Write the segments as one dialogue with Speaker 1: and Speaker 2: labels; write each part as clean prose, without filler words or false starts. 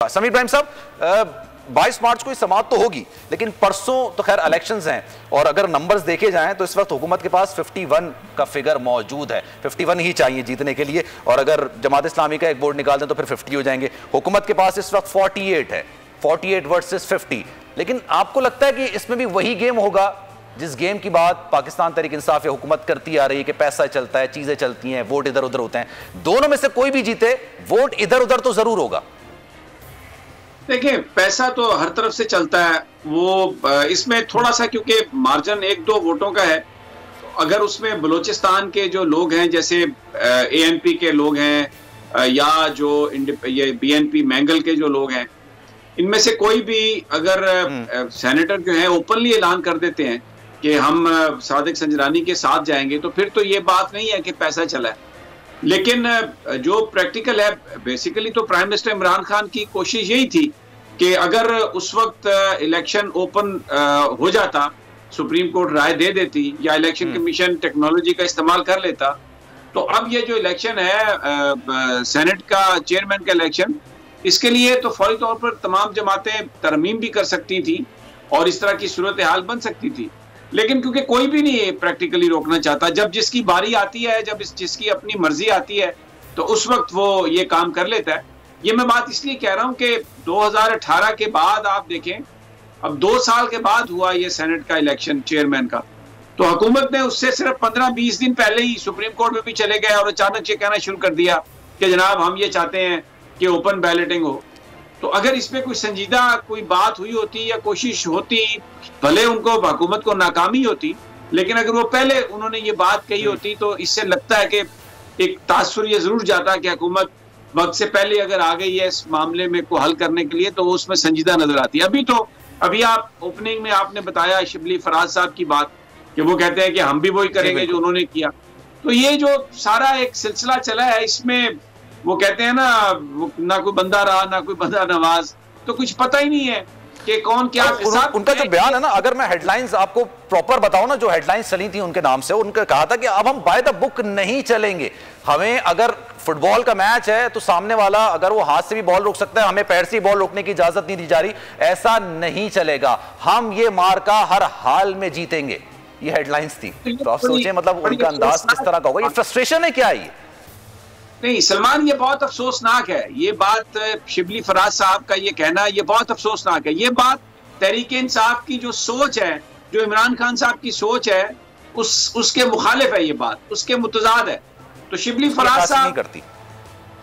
Speaker 1: समीर इब्राहिम साहब, 22 मार्च को समाप्त तो होगी, लेकिन परसों तो खैर इलेक्शंस हैं और अगर नंबर्स देखे जाएं तो इस वक्त हुकूमत के पास 51 का फिगर मौजूद है। 51 ही चाहिए जीतने के लिए, और अगर जमात इस्लामी का एक वोट निकाल दें तो फिर 50 हो जाएंगे। हुकूमत के पास इस वक्त 48 है, 48 वर्सेस 50। लेकिन आपको लगता है कि इसमें भी वही गेम होगा जिस गेम की बात पाकिस्तान तहरीक इंसाफ या हुकूमत करती आ रही है कि पैसा चलता है, चीजें चलती हैं, वोट इधर उधर होते हैं? दोनों में से कोई भी जीते, वोट इधर उधर तो जरूर होगा।
Speaker 2: देखिए, पैसा तो हर तरफ से चलता है, वो इसमें थोड़ा सा क्योंकि मार्जिन 1-2 वोटों का है, अगर उसमें बलूचिस्तान के जो लोग हैं, जैसे एएनपी के लोग हैं या जो ये बीएनपी मैंगल के जो लोग हैं, इनमें से कोई भी अगर सेनेटर जो है ओपनली ऐलान कर देते हैं कि हम सादिक संजरानी के साथ जाएंगे, तो फिर तो ये बात नहीं है कि पैसा चला है। लेकिन जो प्रैक्टिकल है, बेसिकली तो प्राइम मिनिस्टर इमरान खान की कोशिश यही थी कि अगर उस वक्त इलेक्शन ओपन हो जाता, सुप्रीम कोर्ट राय दे देती या इलेक्शन कमीशन टेक्नोलॉजी का इस्तेमाल कर लेता, तो अब ये जो इलेक्शन है सेनेट का चेयरमैन का इलेक्शन, इसके लिए तो फौरी तौर पर तमाम जमातें तरमीम भी कर सकती थी और इस तरह की सूरत हाल बन सकती थी। लेकिन क्योंकि कोई भी नहीं प्रैक्टिकली रोकना चाहता, जब जिसकी बारी आती है, जब जिसकी अपनी मर्जी आती है, तो उस वक्त वो ये काम कर लेता है। ये मैं बात इसलिए कह रहा हूं कि 2018 के बाद आप देखें, अब 2 साल के बाद हुआ ये सेनेट का इलेक्शन चेयरमैन का, तो हुकूमत ने उससे सिर्फ 15-20 दिन पहले ही सुप्रीम कोर्ट में भी चले गए और अचानक ये कहना शुरू कर दिया कि जनाब हम ये चाहते हैं कि ओपन बैलेटिंग हो। तो अगर इसमें कोई संजीदा कोई बात हुई होती या कोशिश होती, भले उनको हुकूमत को नाकामी होती, लेकिन अगर वो पहले उन्होंने ये बात कही होती, तो इससे लगता है कि एक तासुर ये जरूर जाता कि हुकूमत वक्त से पहले अगर आ गई है इस मामले में को हल करने के लिए, तो वो उसमें संजीदा नजर आती है। अभी आप ओपनिंग में आपने बताया शिबली फराज साहब की बात कि वो कहते हैं कि हम भी वही करेंगे जो उन्होंने किया। तो ये जो सारा एक सिलसिला चला है, इसमें वो कहते हैं ना कोई बंदा रहा ना कोई बंदा नवाज, तो कुछ पता ही नहीं है कि कौन क्या।
Speaker 1: उनका जो बयान है ना, अगर मैं हेडलाइंस आपको प्रॉपर बताऊं ना, जो हेडलाइंस चली थी उनके नाम से, उनका कहा था कि अब हम बाय द बुक नहीं चलेंगे। हमें अगर फुटबॉल का मैच है तो सामने वाला अगर वो हाथ से भी बॉल रोक सकता है, हमें पैर से बॉल रोकने की इजाजत नहीं दी जा रही। ऐसा नहीं चलेगा, हम ये मार्का हर हाल में जीतेंगे। ये हेडलाइंस थी। तो आप सोचें, मतलब उनका अंदाज किस तरह का होगा। ये फ्रस्ट्रेशन है क्या? ये
Speaker 2: नहीं सलमान, ये बहुत अफसोसनाक है। ये बात शिबली फराज साहब का ये कहना, ये बहुत अफसोसनाक है। ये बात तहरीक इंसाफ की जो सोच है, जो इमरान खान साहब की सोच है, उसके मुखालिफ है ये बात, उसके मुतजाद है। तो शिबली फराज साहब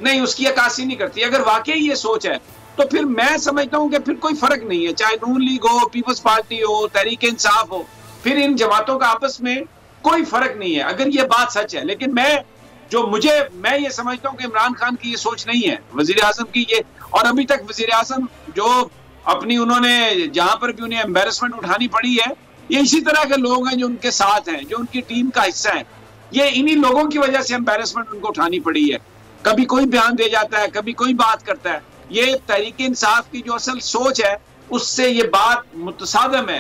Speaker 2: नहीं, उसकी अक्कासी नहीं करती। अगर वाकई ये सोच है तो फिर मैं समझता हूं कि फिर कोई फर्क नहीं है, चाहे नून लीग हो, पीपल्स पार्टी हो, तहरीक इंसाफ हो, फिर इन जमातों का आपस में कोई फर्क नहीं है अगर ये बात सच है। लेकिन मैं ये समझता हूं कि इमरान खान की ये सोच नहीं है, वजीर आजम की ये। और अभी तक वजीर आजम जो अपनी उन्होंने जहां पर भी उन्हें एम्बेरसमेंट उठानी पड़ी है, ये इसी तरह के लोग हैं जो उनके साथ हैं, जो उनकी टीम का हिस्सा है। ये इन्हीं लोगों की वजह से एम्बेरसमेंट उनको उठानी पड़ी है। कभी कोई बयान दे जाता है, कभी कोई बात करता है। ये तहरीक इंसाफ की जो असल सोच है, उससे ये बात मुतसादम है।